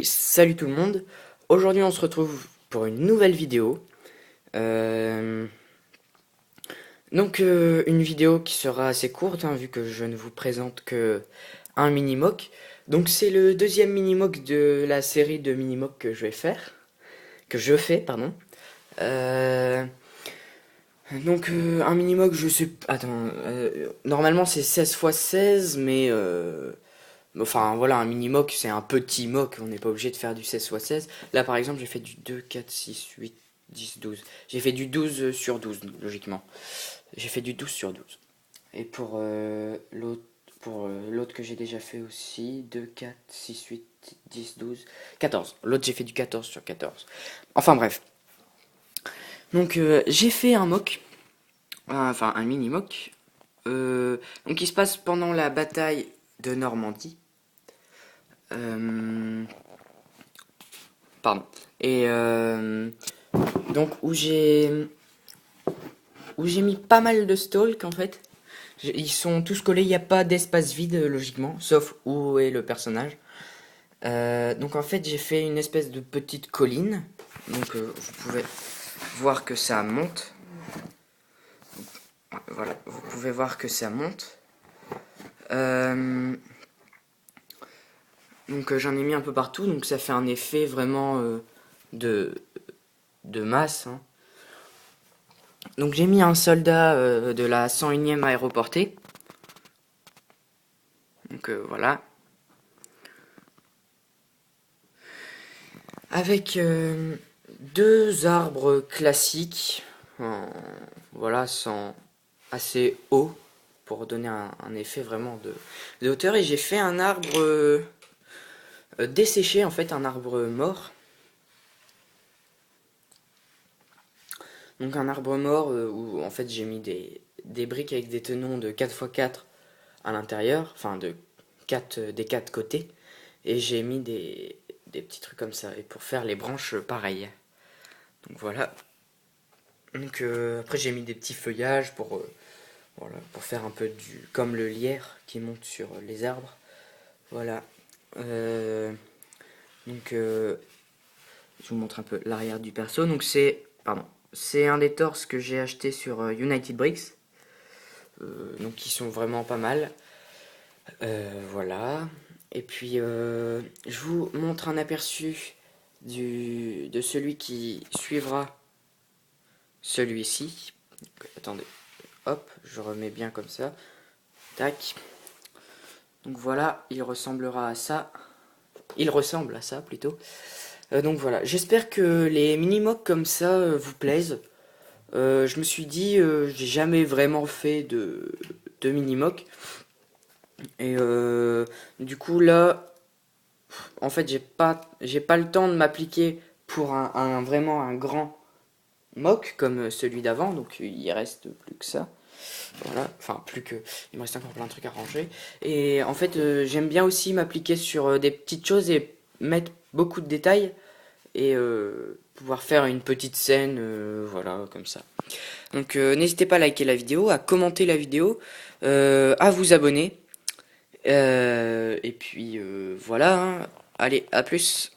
Oui, salut tout le monde. Aujourd'hui, on se retrouve pour une nouvelle vidéo. Euh, une vidéo qui sera assez courte, hein, vu que je ne vous présente que un mini-mock. Donc, c'est le deuxième mini-mock de la série de mini-mock que je fais, pardon. Euh, un mini-mock, je sais. Attends, normalement c'est 16 x 16, mais. Enfin voilà, un mini-mock, c'est un petit mock, on n'est pas obligé de faire du 16 x 16. Là par exemple, j'ai fait du 2, 4, 6, 8, 10, 12. J'ai fait du 12 sur 12, logiquement. J'ai fait du 12 sur 12. Et pour l'autre que j'ai déjà fait aussi, 2, 4, 6, 8, 10, 12, 14. L'autre j'ai fait du 14 sur 14. Enfin bref. J'ai fait un mock, enfin un mini-mock. Donc il se passe pendant la bataille de Normandie. Euh, Pardon. Et donc où j'ai mis pas mal de stalks en fait. Ils sont tous collés, il n'y a pas d'espace vide logiquement, sauf où est le personnage. Donc en fait j'ai fait une espèce de petite colline. Vous pouvez voir que ça monte. Voilà, vous pouvez voir que ça monte. J'en ai mis un peu partout, donc ça fait un effet vraiment de, de masse, hein. Donc j'ai mis un soldat de la 101e aéroportée. Voilà. Avec deux arbres classiques. Voilà, sans assez haut pour donner un effet vraiment de hauteur. Et j'ai fait un arbre desséché, en fait, un arbre mort. Donc un arbre mort où en fait j'ai mis des briques avec des tenons de 4 x 4 à l'intérieur, enfin des 4 côtés, et j'ai mis des petits trucs comme ça, et pour faire les branches pareil. Donc voilà. Après j'ai mis des petits feuillages voilà, pour faire un peu comme le lierre qui monte sur les arbres. Voilà. Euh, je vous montre un peu l'arrière du perso. C'est un des torses que j'ai acheté sur United Bricks. Donc qui sont vraiment pas mal. Voilà. Et puis je vous montre un aperçu de celui qui suivra celui-ci. Attendez, hop, je remets bien comme ça. Tac. Donc voilà, il ressemblera à ça. Il ressemble à ça plutôt. Donc voilà, j'espère que les mini-mocks comme ça vous plaisent. Je me suis dit, j'ai jamais vraiment fait de mini-mock. Et du coup là, en fait j'ai pas le temps de m'appliquer pour vraiment un grand mock comme celui d'avant. Donc il reste plus que ça. Voilà, enfin plus que, il me reste encore plein de trucs à ranger. Et en fait j'aime bien aussi m'appliquer sur des petites choses et mettre beaucoup de détails. Et pouvoir faire une petite scène, voilà, comme ça. N'hésitez pas à liker la vidéo, à commenter la vidéo, à vous abonner. Et puis voilà, hein. Allez, à plus.